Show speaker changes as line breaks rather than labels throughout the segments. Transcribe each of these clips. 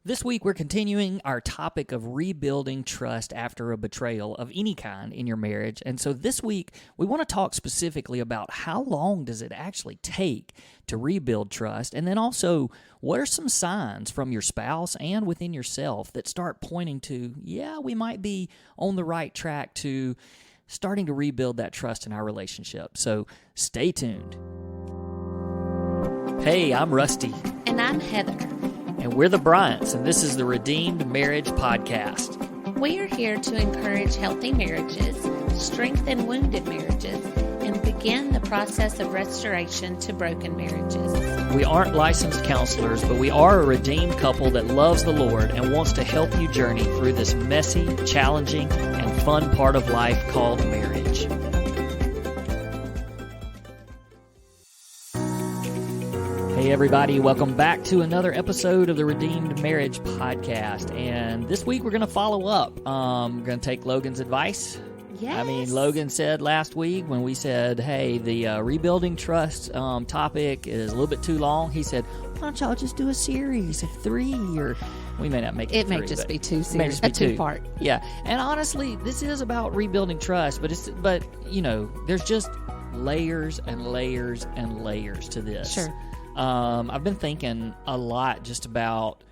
This week, we're continuing our topic of rebuilding trust after a betrayal of any kind in your marriage. And so this week, we want to talk specifically about how long does it actually take to rebuild trust? And then also, what are some signs from your spouse and within yourself that start pointing to, yeah, we might be on the right track to starting to rebuild that trust in our relationship. So stay tuned. Hey, I'm Rusty.
And I'm Heather.
And we're the Bryants, and this is the Redeemed Marriage Podcast.
We are here to encourage healthy marriages, strengthen wounded marriages, and begin the process of restoration to broken marriages.
We aren't licensed counselors, but we are a redeemed couple that loves the Lord and wants to help you journey through this messy, challenging, and fun part of life called marriage. Hey everybody, welcome back to another episode of the Redeemed Marriage Podcast. And this week we're going to follow up. We're going to take Logan's advice.
Yes.
I mean, Logan said last week when we said, hey, the rebuilding trust topic is a little bit too long. He said, why don't y'all just do a series of 3? Or we may not make it 3.
It may just be 2
May
series,
just be
a 2-part.
Yeah, and honestly, this is about rebuilding trust, but you know, there's just layers and layers and layers to this.
Sure.
I've been thinking a lot just about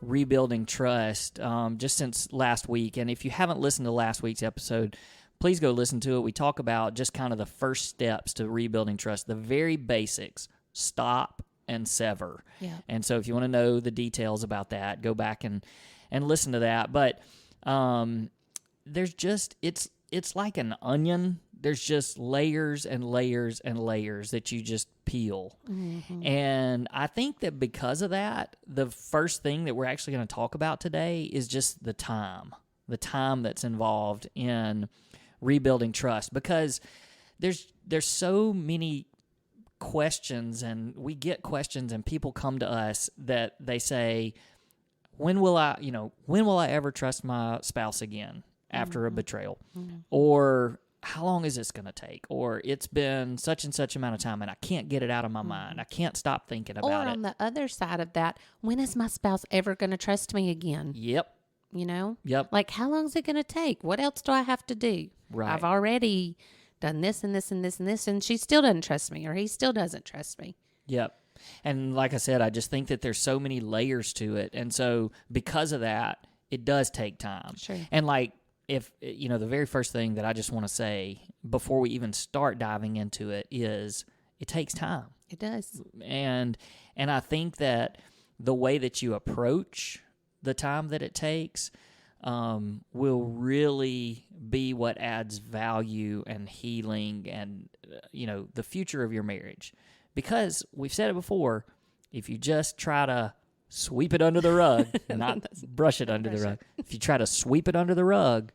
rebuilding trust just since last week. And if you haven't listened to last week's episode, please go listen to it. We talk about just kind of the first steps to rebuilding trust, the very basics: stop and sever.
Yeah.
And so if you want to know the details about that, go back and listen to that. But there's just, it's like an onion. There's just layers and layers and layers that you just peel. Mm-hmm. And I think that because of that, the first thing that we're actually going to talk about today is just the time that's involved in rebuilding trust, because there's so many questions, and we get questions and people come to us that they say, when will I ever trust my spouse again after a betrayal? Mm-hmm. Or how long is this going to take? Or it's been such and such amount of time and I can't get it out of my mind. I can't stop thinking about it.
Or on the other side of that, when is my spouse ever going to trust me again?
Yep.
You know?
Yep.
Like, how long is it going to take? What else do I have to do?
Right.
I've already done this and this and this and this, and she still doesn't trust me, or he still doesn't trust me.
Yep. And like I said, I just think that there's so many layers to it. And so because of that, it does take time.
Sure.
And like, if, you know, the very first thing that I just want to say before we even start diving into it is it takes time.
It does.
And I think that the way that you approach the time that it takes will really be what adds value and healing and, you know, the future of your marriage. Because we've said it before, if you just try to sweep it under the rug, not brush it under the rug. If you try to sweep it under the rug,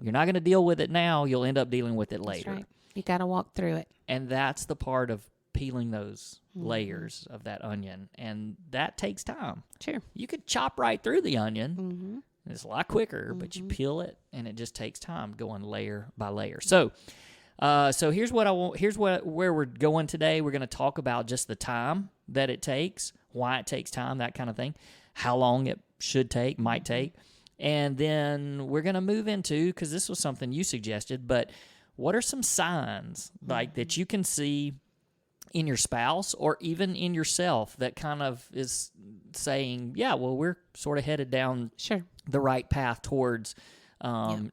you're not going to deal with it now. You'll end up dealing with it later.
That's right. You got to walk through it.
And that's the part of peeling those layers of that onion. And that takes time.
Sure.
You could chop right through the onion. Mm-hmm. It's a lot quicker, but you peel it, and it just takes time going layer by layer. So here's what I want. Where we're going today. We're going to talk about just the time that it takes, why it takes time, that kind of thing, how long it should take, might take. And then we're going to move into, because this was something you suggested, but what are some signs like that you can see in your spouse or even in yourself that kind of is saying, yeah, well, we're sort of headed down the right path towards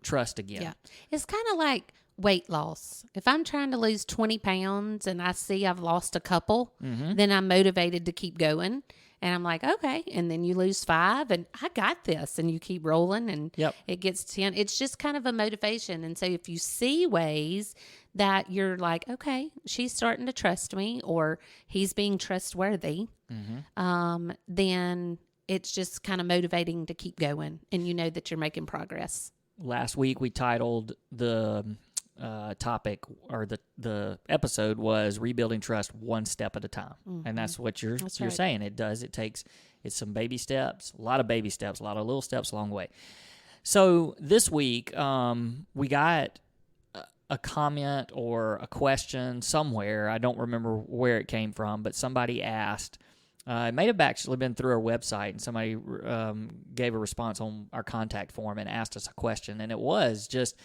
trust again. Yeah.
It's kind of like weight loss. If I'm trying to lose 20 pounds and I see I've lost a couple, then I'm motivated to keep going. And I'm like, okay. And then you lose 5 and I got this. And you keep rolling and it gets 10. It's just kind of a motivation. And so if you see ways that you're like, okay, she's starting to trust me or he's being trustworthy, then it's just kind of motivating to keep going. And you know that you're making progress.
Last week we titled the topic, or the episode was rebuilding trust one step at a time. And that's what you're saying. It's some baby steps, a lot of baby steps, a lot of little steps along the way. So this week, we got a comment or a question somewhere. I don't remember where it came from, but somebody asked, It may have actually been through our website, and somebody gave a response on our contact form and asked us a question, and it was just,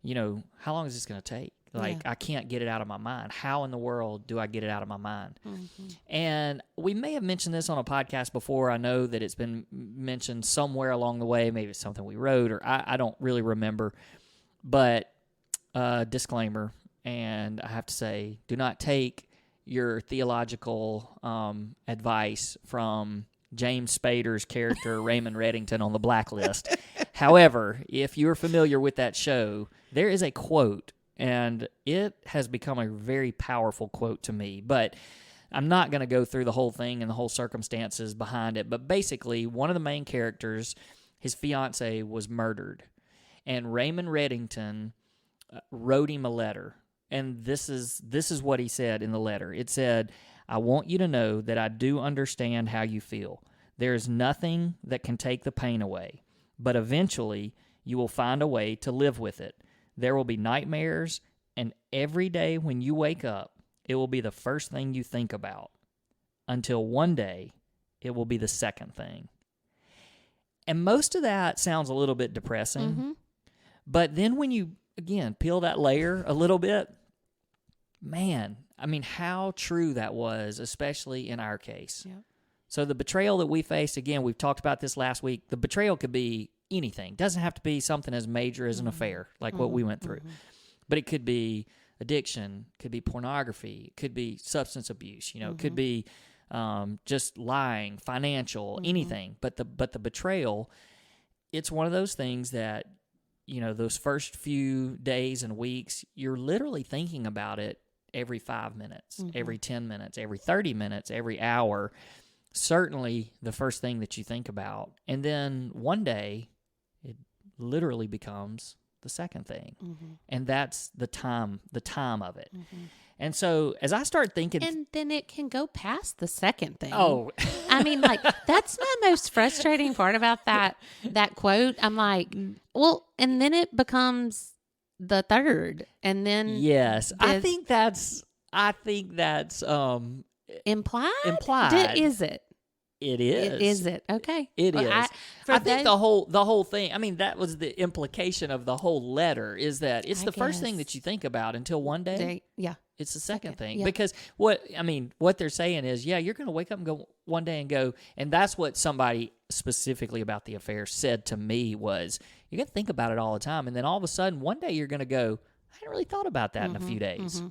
how long is this going to take? Like, I can't get it out of my mind. How in the world do I get it out of my mind? Mm-hmm. And we may have mentioned this on a podcast before. I know that it's been mentioned somewhere along the way. Maybe it's something we wrote, or I don't really remember. But disclaimer, and I have to say, do not take your theological advice from James Spader's character Raymond Reddington on The Blacklist. However, if you're familiar with that show, there is a quote, and it has become a very powerful quote to me. But I'm not going to go through the whole thing and the whole circumstances behind it. But basically, one of the main characters, his fiance was murdered, and Raymond Reddington wrote him a letter. And this is what he said in the letter. It said, "I want you to know that I do understand how you feel. There is nothing that can take the pain away, but eventually you will find a way to live with it. There will be nightmares, and every day when you wake up, it will be the first thing you think about, until one day it will be the second thing." And most of that sounds a little bit depressing,
Mm-hmm.
but then when you, again, peel that layer a little bit, man, I mean, how true that was, especially in our case.
Yeah.
So the betrayal that we faced, again, we've talked about this last week. The betrayal could be anything. It doesn't have to be something as major as an affair, like what we went through. But it could be addiction, could be pornography, it could be substance abuse, it could be just lying, financial, anything. But the betrayal, it's one of those things that, those first few days and weeks, you're literally thinking about it every 5 minutes, every 10 minutes, every 30 minutes, every hour. Certainly the first thing that you think about. And then one day, it literally becomes the second thing. And that's the time of it. And so as I start thinking...
And then it can go past the second thing.
Oh.
I mean, that's my most frustrating part about that quote. I'm like, well, and then it becomes the third. And then...
Yes. I think that's
implied. Is it?
It is.
Is it? Okay.
It is. I think the whole thing, I mean, that was the implication of the whole letter, is that it's the first thing that you think about until one day. It's the second thing. Yeah. Because what they're saying is, you're going to wake up and go one day and go, and that's what somebody specifically about the affair said to me was, you're going to think about it all the time. And then all of a sudden, one day you're going to go, I hadn't really thought about that in a few days.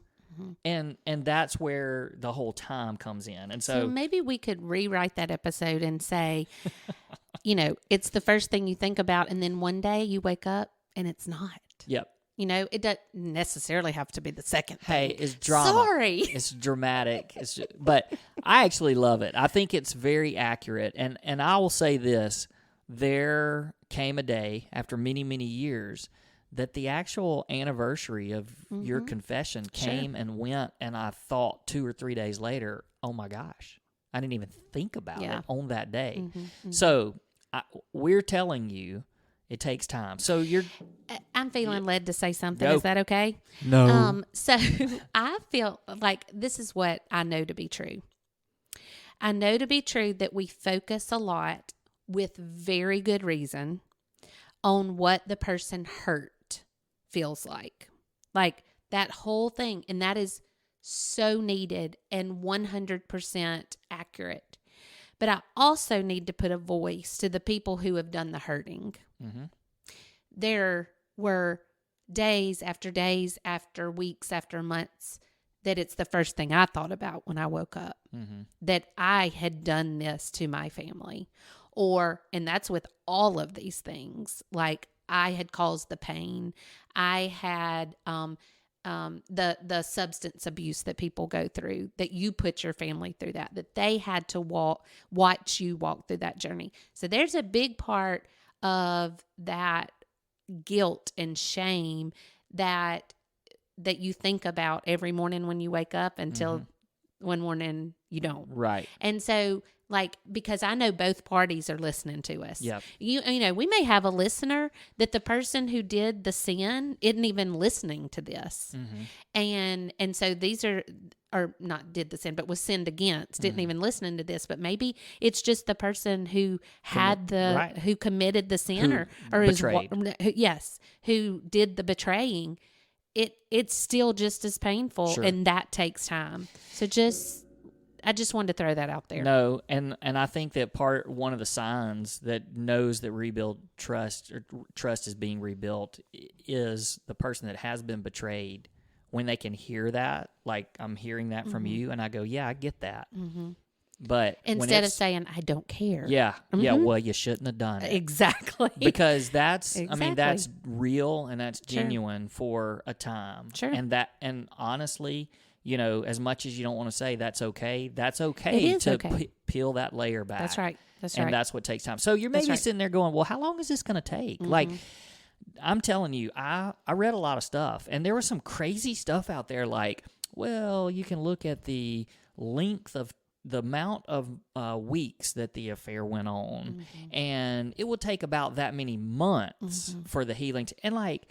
And that's where the whole time comes in. And so
maybe we could rewrite that episode and say, it's the first thing you think about, and then one day you wake up and it's not.
Yep.
It doesn't necessarily have to be the second thing.
Hey, it's drama.
Sorry.
It's dramatic. But I actually love it. I think it's very accurate. And I will say this, there came a day after many, many years that the actual anniversary of your confession came and went, and I thought 2 or 3 days later, oh my gosh, I didn't even think about it on that day. So we're telling you it takes time. So
I'm feeling led to say something.
Go.
Is that okay?
No.
So I feel like this is what I know to be true. I know to be true that we focus a lot, with very good reason, on what the person hurt feels like that whole thing. And that is so needed and 100% accurate. But I also need to put a voice to the people who have done the hurting. There were days after weeks after months that it's the first thing I thought about when I woke up, that I had done this to my family. And that's with all of these things. Like, I had caused the pain. I had the substance abuse that people go through, that you put your family through that they had to watch you walk through that journey. So there's a big part of that guilt and shame that you think about every morning when you wake up until one morning you don't.
Right.
And so, like, because I know both parties are listening to us.
Yep.
You know, we may have a listener that the person who did the sin isn't even listening to this. And so these are not did the sin, but was sinned against, didn't even listen to this. But maybe it's just the person who had who committed the sin or
betrayed.
who did the betraying. It's still just as painful, and that takes time. So I just wanted to throw that out there.
No, and I think that one of the signs that knows that rebuild trust or trust is being rebuilt is the person that has been betrayed. When they can hear that, like I'm hearing that from you, and I go, yeah, I get that. But
instead of saying, I don't care.
Yeah, well, you shouldn't have done it.
Exactly.
Because that's, I mean, that's real and that's genuine for a time.
Sure.
And honestly, you know, as much as you don't want to say that's okay to peel that layer back.
That's right.
And that's what takes time. So you're maybe sitting there going, well, how long is this going to take? Like, I'm telling you, I read a lot of stuff, and there was some crazy stuff out there like, well, you can look at the length of the amount of weeks that the affair went on, and it will take about that many months for the healing to, and like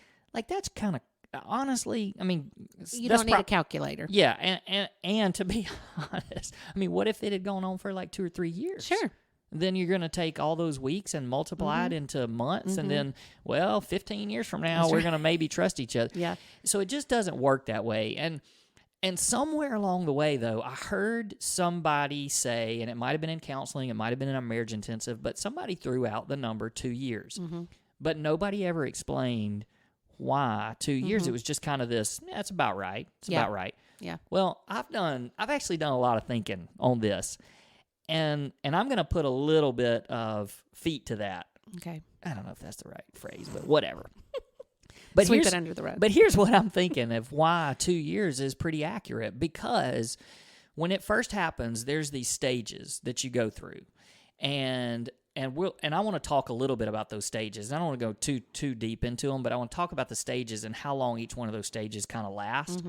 that's kind of, honestly, I mean,
you don't need a calculator.
Yeah, and to be honest, I mean, what if it had gone on for like 2 or 3 years?
Sure.
Then you're going to take all those weeks and multiply it into months, and then, well, 15 years from now, we're going to maybe trust each other.
Yeah.
So it just doesn't work that way. And somewhere along the way, though, I heard somebody say, and it might have been in counseling, it might have been in a marriage intensive, but somebody threw out the number 2 years. But nobody ever explained why 2 years. It was just kind of this, that's about right. It's about right.
Yeah.
Well, I've actually done a lot of thinking on this. And I'm going to put a little bit of feet to that.
Okay.
I don't know if that's the right phrase, but whatever. But
sweep it under the rug.
But here's what I'm thinking of why 2 years is pretty accurate, because when it first happens, there's these stages that you go through, and I want to talk a little bit about those stages. I don't want to go too deep into them, but I want to talk about the stages and how long each one of those stages kind of last.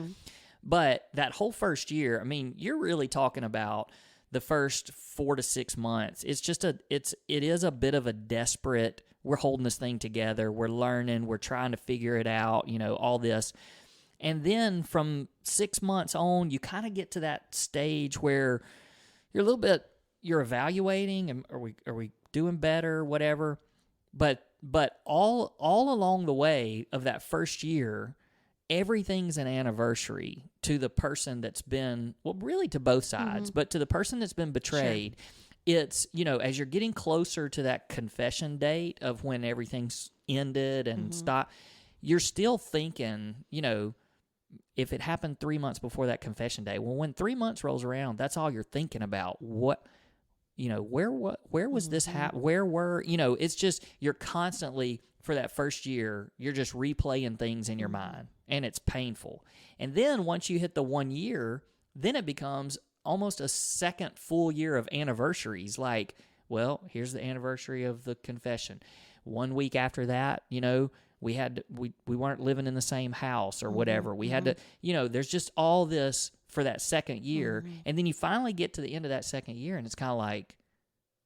But that whole first year, I mean, you're really talking about the first 4 to 6 months. It is a bit of a desperate, we're holding this thing together, we're learning, we're trying to figure it out, you know, all this. And then from 6 months on, you kind of get to that stage where you're evaluating, and are we doing better, whatever. But all along the way of that first year, everything's an anniversary to the person that's been, well, really to both sides, but to the person that's been betrayed. It's, you know, as you're getting closer to that confession date of when everything's ended and stopped, you're still thinking, you know, if it happened 3 months before that confession day, well, when 3 months rolls around, that's all you're thinking about. What, you know, where was this where were, you know, it's just, you're constantly, for that first year, you're just replaying things in your mind, and it's painful. And then once you hit the 1 year, then it becomes almost a second full year of anniversaries. Like, well, here's the anniversary of the confession. 1 week after that, you know, we weren't living in the same house or whatever. We had to, you know, there's just all this for that second year. And then you finally get to the end of that second year, and it's kind of like,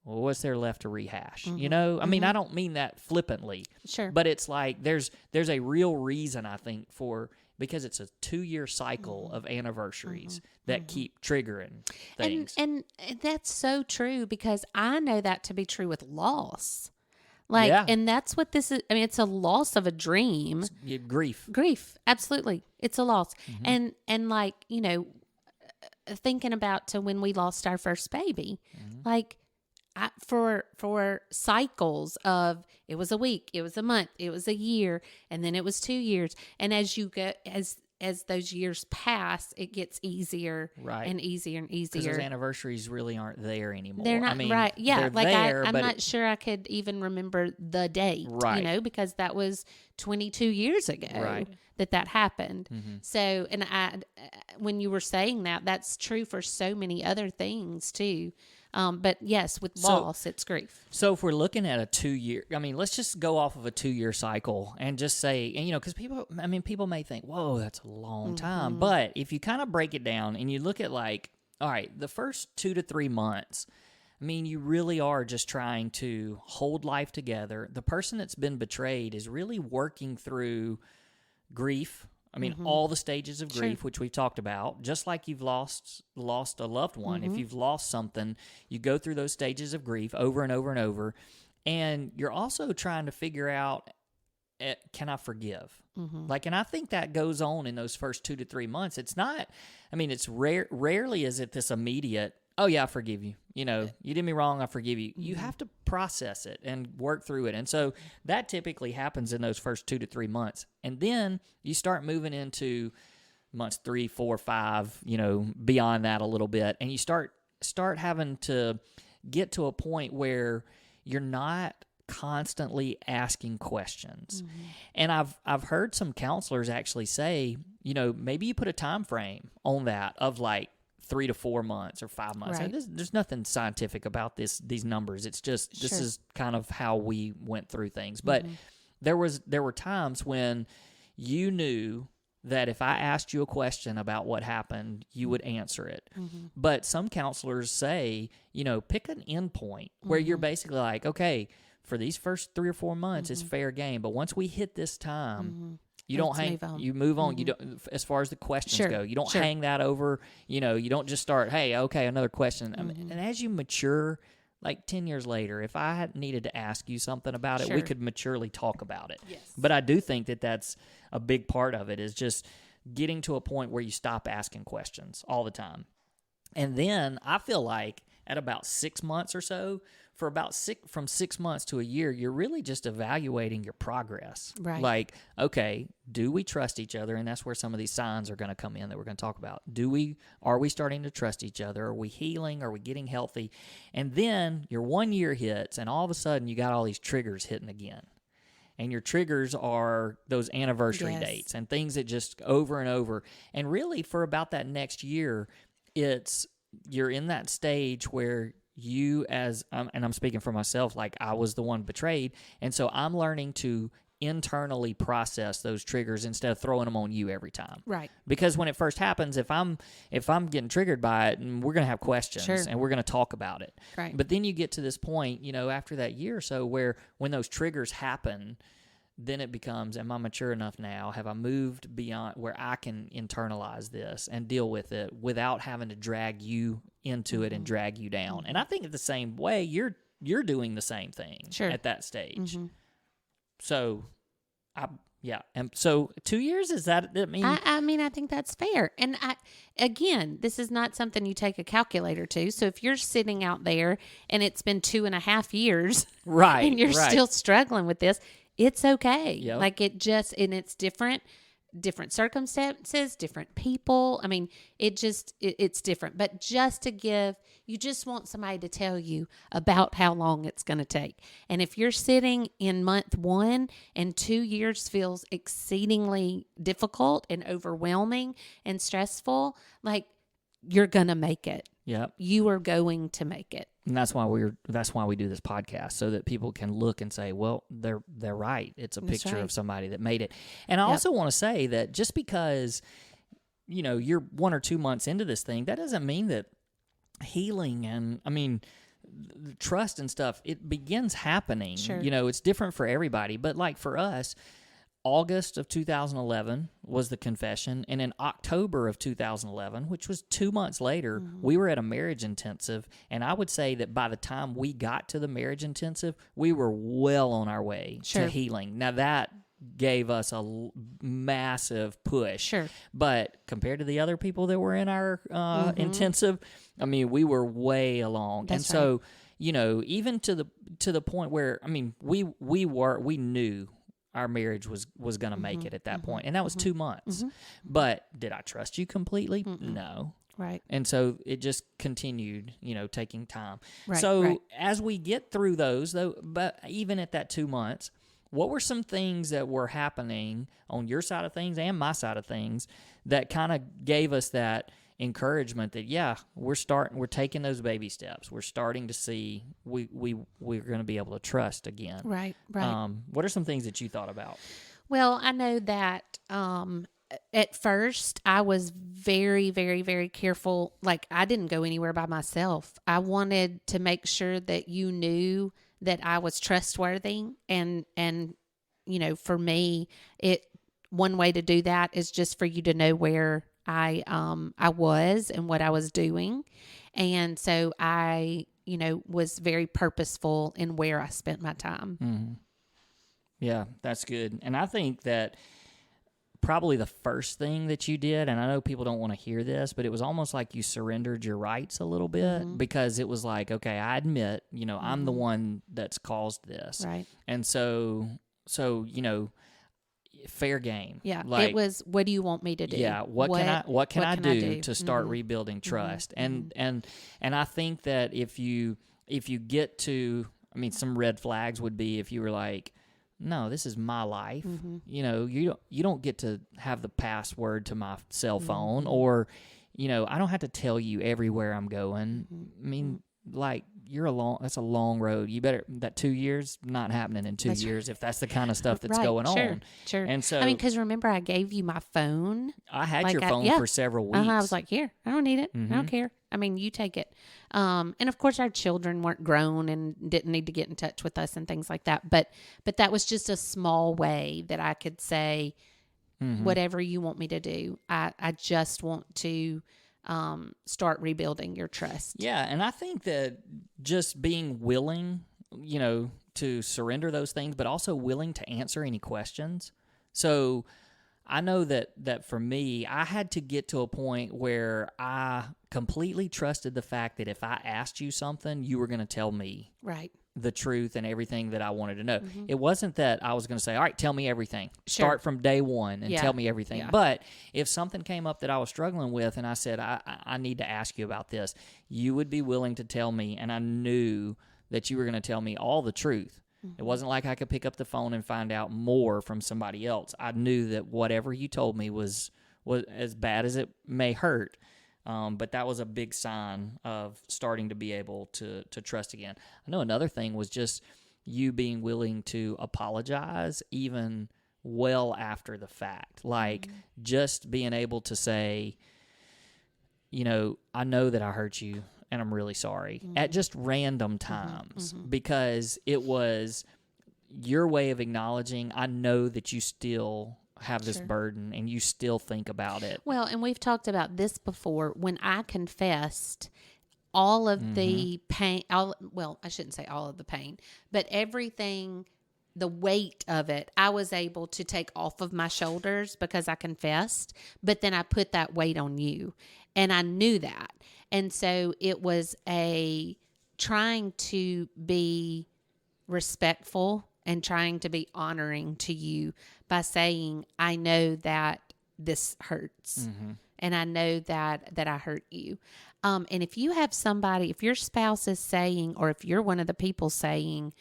well, what's there left to rehash? You know, I mean, I don't mean that flippantly.
Sure.
But it's like there's a real reason, I think, because it's a 2-year cycle of anniversaries that keep triggering things.
And that's so true, because I know that to be true with loss. Like, and that's what this is. I mean, it's a loss of a dream. Grief. Absolutely. It's a loss. And like, you know, thinking about to when we lost our first baby, like, for cycles of, it was a week, it was a month, it was a year, and then it was 2 years. And as you go, as those years pass, it gets easier and easier and easier.
Because those anniversaries really aren't there anymore.
They're not,
I mean,
right. Yeah.
they're
Like
there,
I'm
but
not sure I could even remember the date, you know, because that was 22 years ago that happened. So, and when you were saying that, that's true for so many other things too. But yes, with loss, it's grief.
So if we're looking at a 2 year, I mean, let's just go off of a 2 year cycle and just say, and you know, because people may think, whoa, that's a long time. But if you kind of break it down and you look at like all right, the first 2 to 3 months, I mean, you really are just trying to hold life together. The person that's been betrayed is really working through grief. I mean, all the stages of grief, which we've talked about, just like you've lost a loved one. If you've lost something, you go through those stages of grief over and over and over. And you're also trying to figure out, can I forgive? Like, and I think that goes on in those first 2 to 3 months. It's not, I mean, it's rarely is it this immediate, oh yeah, I forgive you. You know, you did me wrong, I forgive you. You have to process it and work through it. And so that typically happens in those first 2 to 3 months. And then you start moving into months 3, 4, 5, you know, beyond that a little bit. And you start having to get to a point where you're not constantly asking questions. And I've heard some counselors actually say, you know, maybe you put a time frame on that of like 3 to 4 months or 5 months.
Right.
There's nothing scientific about these numbers. It's just this is kind of how we went through things. But there were times when you knew that if I asked you a question about what happened, you would answer it. But some counselors say, you know, pick an end point where you're basically like, okay, for these first 3 or 4 months, it's fair game. But once we hit this time, you don't hang. You move on. You don't, as far as the questions go, you don't hang that over. You know, you don't just start. Hey, okay, another question. I mean, and as you mature, like 10 years later, if I had needed to ask you something about it, we could maturely talk about it.
Yes.
But I do think that that's a big part of it is just getting to a point where you stop asking questions all the time. And then I feel like at about 6 months or so, from 6 months to a year, you're really just evaluating your progress.
Right.
Like, okay, do we trust each other? And that's where some of these signs are going to come in that we're going to talk about. Are we starting to trust each other? Are we healing? Are we getting healthy? And then your 1 year hits, and all of a sudden you got all these triggers hitting again. And your triggers are those anniversary dates and things that just over and over. And really for about that next year, you're in that stage where you and I'm speaking for myself, like I was the one betrayed. And so I'm learning to internally process those triggers instead of throwing them on you every time.
Right.
Because when it first happens, if I'm getting triggered by it, we're going to have questions and we're going to talk about it.
Right.
But then you get to this point, you know, after that year or so where when those triggers happen, then it becomes, am I mature enough now? Have I moved beyond where I can internalize this and deal with it without having to drag you into it and drag you down? And I think in the same way, you're doing the same thing at that stage. So, and so 2 years, is that, I mean?
I mean, I think that's fair. And again, this is not something you take a calculator to. So if you're sitting out there and it's been 2.5 years,
right,
and you're still struggling with this, it's okay.
Yep.
Like and it's different circumstances, different people. I mean, it's different. But you just want somebody to tell you about how long it's going to take. And if you're sitting in month 1 and 2 years feels exceedingly difficult and overwhelming and stressful, like you're going to make it.
Yep.
You are going to make it.
And that's why we do this podcast, so that people can look and say, well, they're right. It's a picture of somebody that made it. And I also want to say that just because, you know, you're 1 or 2 months into this thing, that doesn't mean that healing and, I mean, trust and stuff, it begins happening.
Sure.
You know, it's different for everybody. But like for us, August of 2011 was the confession, and in October of 2011, which was 2 months later, we were at a marriage intensive, and I would say that by the time we got to the marriage intensive, we were well on our way to healing. Now, that gave us a massive push.
Sure.
But compared to the other people that were in our intensive, I mean, we were way along.
That's
and so, you know, even to the point where, I mean, we knew our marriage was going to make it at that point. And that was 2 months. But did I trust you completely? No.
Right.
And so it just continued, you know, taking time.
Right,
so as we get through those, though, but even at that 2 months, what were some things that were happening on your side of things and my side of things that kind of gave us that encouragement that, we're taking those baby steps. We're starting to see we're going to be able to trust again.
Right.
What are some things that you thought about?
Well, I know that at first I was very, very, very careful. Like, I didn't go anywhere by myself. I wanted to make sure that you knew that I was trustworthy. And, for me, one way to do that is just for you to know where I was and what I was doing. And so I, was very purposeful in where I spent my time.
Mm-hmm. Yeah, that's good. And I think that probably the first thing that you did, and I know people don't want to hear this, but it was almost like you surrendered your rights a little bit, because it was like, okay, I admit, I'm the one that's caused this.
Right.
And so, fair game.
Yeah.
Like,
it was, what do you want me to do?
Yeah. What can I do to start rebuilding trust? And I think that if you get to, some red flags would be if you were like, no, this is my life. You don't get to have the password to my cell phone, or, I don't have to tell you everywhere I'm going. Like, that's a long road. You better, that 2 years, not happening in 2 years if that's the kind of stuff that's going on.
Sure.
And so,
because remember, I gave you my phone.
I had your phone for several weeks.
I was like, here, I don't need it. I don't care. You take it. And of course, our children weren't grown and didn't need to get in touch with us and things like that. But that was just a small way that I could say, whatever you want me to do, I just want to start rebuilding your trust.
Yeah, and I think that just being willing, to surrender those things, but also willing to answer any questions. So I know that for me, I had to get to a point where I completely trusted the fact that if I asked you something, you were going to tell me
right
the truth and everything that I wanted to know. It wasn't that I was going to say, all right, tell me everything.
Sure.
Start from day one and tell me everything.
Yeah.
But if something came up that I was struggling with and I said, I need to ask you about this, you would be willing to tell me, and I knew that you were going to tell me all the truth. It wasn't like I could pick up the phone and find out more from somebody else. I knew that whatever you told me was as bad as it may hurt. But that was a big sign of starting to be able to trust again. I know another thing was just you being willing to apologize even well after the fact. Like just being able to say, I know that I hurt you and I'm really sorry at just random times because it was your way of acknowledging, I know that you still have this burden and you still think about it.
Well, and we've talked about this before. When I confessed, all of the pain, I shouldn't say all of the pain, but everything, the weight of it, I was able to take off of my shoulders because I confessed, but then I put that weight on you and I knew that. And so it was trying to be respectful and trying to be honoring to you by saying, I know that this hurts and I know that I hurt you. And if you have somebody, if your spouse is saying, or if you're one of the people saying,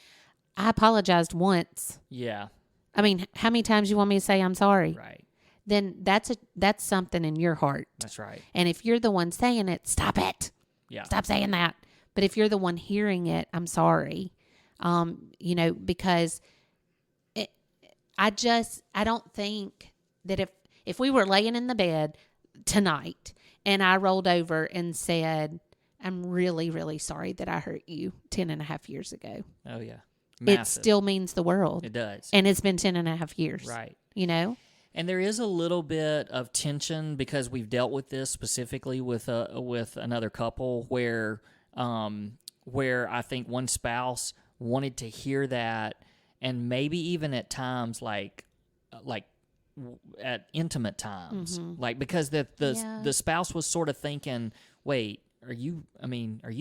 I apologized once.
Yeah.
How many times you want me to say I'm sorry?
Right.
Then that's something in your heart.
That's right.
And if you're the one saying it, stop it.
Yeah.
Stop saying that. But if you're the one hearing it, I'm sorry. Because I don't think that if we were laying in the bed tonight and I rolled over and said, I'm really, really sorry that I hurt you 10 and a half years ago.
Oh, yeah.
Massive. It still means the world.
It does.
And it's been 10 and a half years.
Right.
And
there is a little bit of tension because we've dealt with this specifically with another couple where I think one spouse wanted to hear that, and maybe even at times like at intimate times, like because the spouse was sort of thinking, wait, are you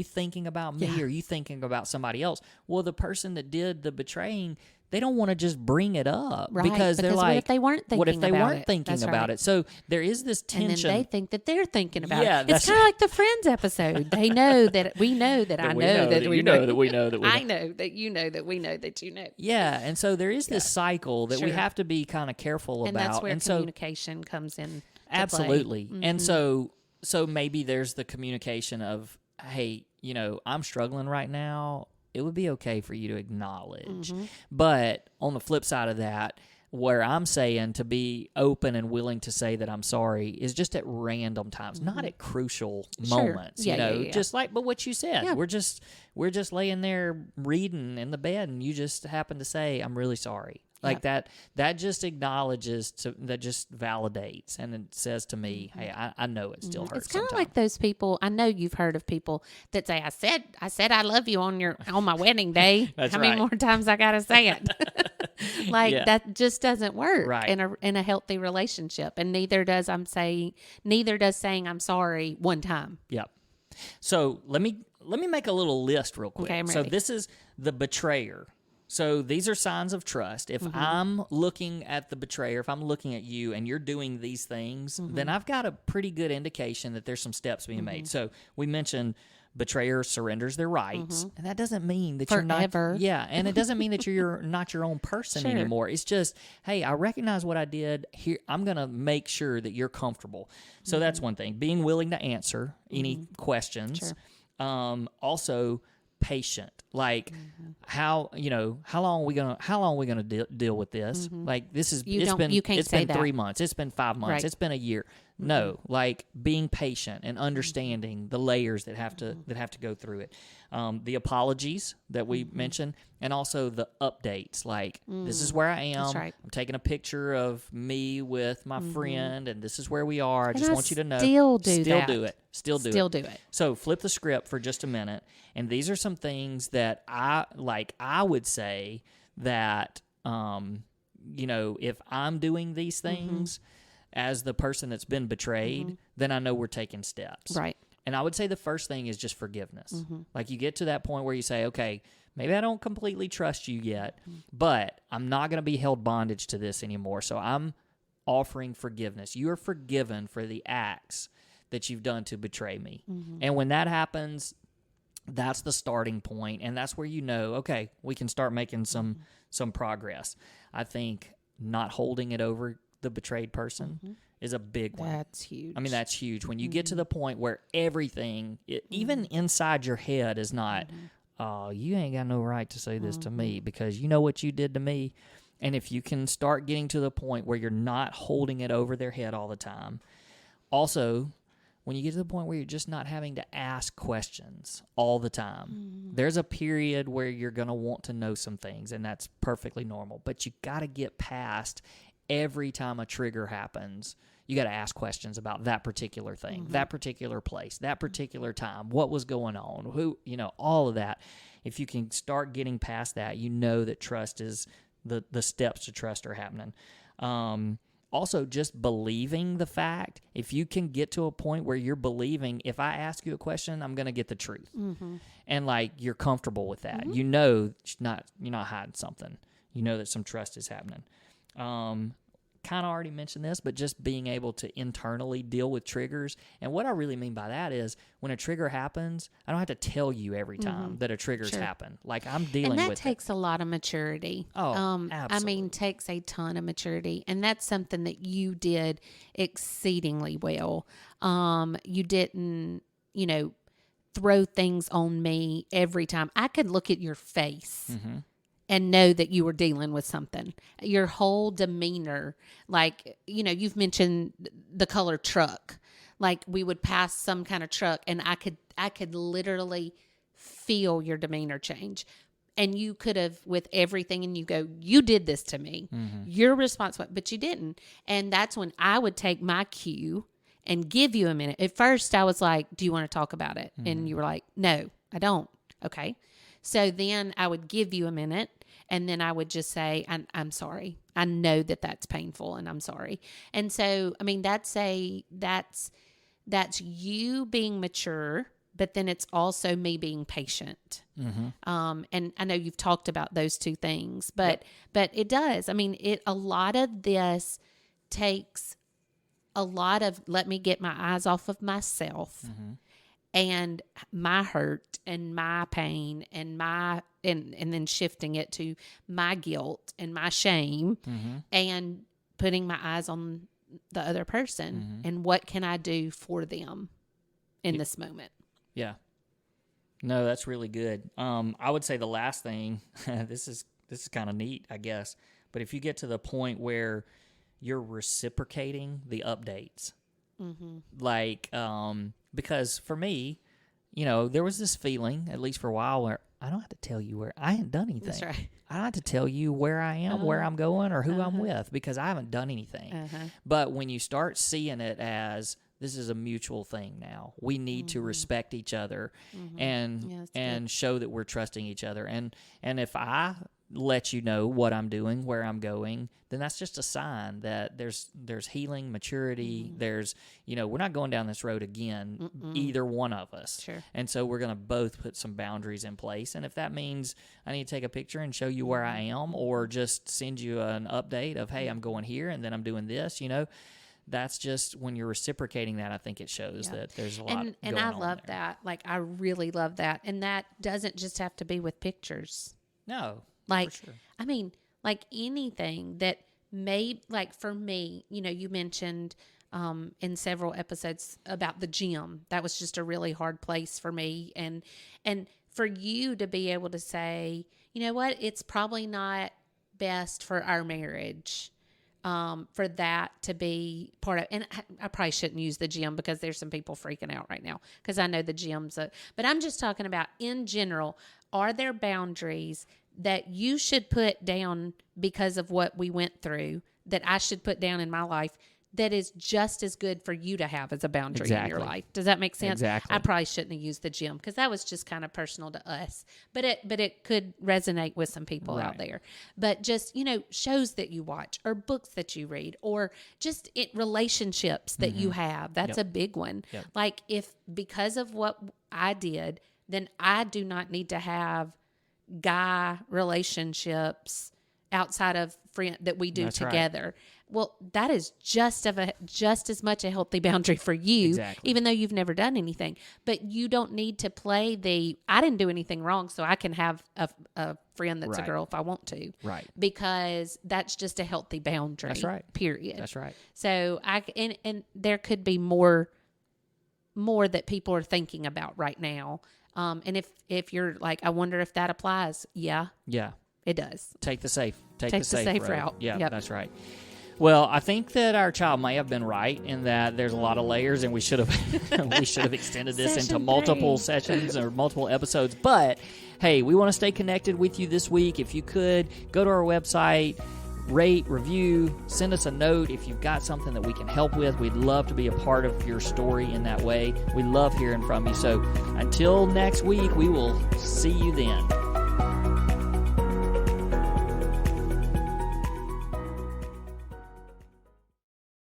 thinking about me?
Yeah.
Or are you thinking about somebody else? Well, the person that did the betraying, they don't want to just bring it up because they're like,
what if they weren't thinking about it?
So there is this tension.
And then they think that they're thinking about it.
It's
kind of like the Friends episode. They know that we know that I know that we know that we know that we know. I know that you know that we know that you know.
Yeah, and so there is this cycle that we have to be kind of careful about.
And that's where communication comes in.
Absolutely. And so maybe there's the communication of, hey, I'm struggling right now. It would be okay for you to acknowledge. But on the flip side of that, where I'm saying to be open and willing to say that I'm sorry is just at random times, not at crucial moments.
Yeah,
You know,
yeah.
just like but what you said.
Yeah.
We're just laying there reading in the bed, and you just happen to say, "I'm really sorry." Like that just acknowledges that just validates, and it says to me, "Hey, I know it still hurts."
It's kind of
sometimes.
like those people. I know you've heard of people that say, I said I love you on my wedding day."
That's
How many
right.
more times I gotta say it? Like
Yeah.
that just doesn't work
Right.
in a healthy relationship, and neither does saying I'm sorry one time.
Yep. So let me make a little list real quick.
Okay, I'm
so
ready.
this is the betrayer. So these are signs of trust. If I'm looking at the betrayer, if I'm looking at you and you're doing these things, then I've got a pretty good indication that there's some steps being made. So we mentioned betrayer surrenders their rights, and that doesn't mean that
Forever.
you're not. Yeah, and it doesn't mean that you're not your own person
Sure.
anymore. It's just, hey, I recognize what I did. Here, I'm gonna make sure that you're comfortable. So that's one thing. Being willing to answer any questions.
Sure.
Also patient. Like how long are we gonna deal with this? Like this is
You can't
it's
say
been
that.
3 months. It's been 5 months.
Right.
It's been a year. No, like being patient and understanding the layers that have to go through it. The apologies that we mentioned, and also the updates. Like this is where I am.
That's right.
I'm taking a picture of me with my friend, and this is where we are. I just
I
want you to know.
still do
Still
that.
do it. Still do it.
it.
So flip the script for just a minute, and these are some things that I would say that if I'm doing these things as the person that's been betrayed, then I know we're taking steps.
Right.
And I would say the first thing is just forgiveness. Like you get to that point where you say, okay, maybe I don't completely trust you yet, but I'm not going to be held bondage to this anymore. So I'm offering forgiveness. You are forgiven for the acts that you've done to betray me. And when that happens, that's the starting point, and that's where you know, okay, we can start making some progress. I think not holding it over the betrayed person is a big one.
That's huge.
I mean, that's huge. When you get to the point where everything, even inside your head, is not, oh, you ain't got no right to say this to me because you know what you did to me. And if you can start getting to the point where you're not holding it over their head all the time. Also, when you get to the point where you're just not having to ask questions all the time, there's a period where you're going to want to know some things, and that's perfectly normal. But you got to get past every time a trigger happens. You got to ask questions about that particular thing, that particular place, that particular time, what was going on, who, all of that. If you can start getting past that, you know that trust is the steps to trust are happening. Also, just believing the fact, if you can get to a point where you're believing, if I ask you a question, I'm going to get the truth. And like, you're comfortable with that. You know, you're not hiding something. You know that some trust is happening. Kind of already mentioned this, but just being able to internally deal with triggers. And what I really mean by that is when a trigger happens, I don't have to tell you every time that a trigger's happened. Like I'm dealing with it.
And that takes a lot of maturity.
Oh,
I
absolutely.
mean, takes a ton of maturity. And that's something that you did exceedingly well. You didn't, throw things on me every time. I could look at your face and know that you were dealing with something. Your whole demeanor, like, you've mentioned the color truck. Like we would pass some kind of truck and I could literally feel your demeanor change. And you could have, with everything, and you go, you did this to me. You're responsible, but you didn't. And that's when I would take my cue and give you a minute. At first I was like, do you want to talk about it? And you were like, no, I don't. Okay. So then I would give you a minute, and then I would just say, I'm sorry. I know that that's painful, and I'm sorry. And so, I mean, that's you being mature, but then it's also me being patient. And I know you've talked about those two things, but it does. I mean, a lot of this takes a lot of, let me get my eyes off of myself. And my hurt and my pain and and then shifting it to my guilt and my shame and putting my eyes on the other person and what can I do for them in this moment.
Yeah. No, that's really good. I would say the last thing, this is kind of neat, I guess, But if you get to the point where you're reciprocating the updates, like, because for me, there was this feeling, at least for a while, where I don't have to tell you where I haven't done anything.
That's right.
I don't have to tell you where I am, where I'm going, or who I'm with, because I haven't done anything. But when you start seeing it as this is a mutual thing now, we need to respect each other and show that we're trusting each other. And if I let you know what I'm doing, where I'm going, then that's just a sign that there's healing, maturity. There's, we're not going down this road again, either one of us.
Sure.
And so we're going to both put some boundaries in place. And if that means I need to take a picture and show you where I am, or just send you an update of, hey, I'm going here and then I'm doing this, that's just when you're reciprocating that, I think it shows that there's a lot going on.
And I love that. Like, I really love that. And that doesn't just have to be with pictures.
No.
Like,
for sure.
I mean, like anything that may, like for me, you mentioned in several episodes about the gym. That was just a really hard place for me. And for you to be able to say, you know what, it's probably not best for our marriage. For that to be part of, and I probably shouldn't use the gym because there's some people freaking out right now because I know the gym's but I'm just talking about in general, are there boundaries that you should put down because of what we went through that I should put down in my life that is just as good for you to have as a boundary in your life? Does that make sense?
Exactly.
I probably shouldn't have used the gym because that was just kind of personal to us, but it could resonate with some people out there. But just, shows that you watch or books that you read or just relationships that you have. That's a big one.
Yep.
Like if because of what I did, then I do not need to have guy relationships outside of friend that we do
That's
together.
Right.
Well, that is just as much a healthy boundary for you, even though you've never done anything. But you don't need to play I didn't do anything wrong, so I can have a friend that's a girl if I want to.
Right.
Because that's just a healthy boundary.
That's right.
Period.
That's right.
So and there could be more that people are thinking about right now. And if you're like, I wonder if that applies. Yeah.
Yeah.
It does.
Take the safe
route.
Yeah,
Yep.
That's right. Well, I think that our child may have been right in that there's a lot of layers, and we should have extended this into multiple sessions or multiple episodes. But hey, we want to stay connected with you this week. If you could go to our website, rate, review, send us a note if you've got something that we can help with. We'd love to be a part of your story in that way. We love hearing from you. So until next week, we will see you then.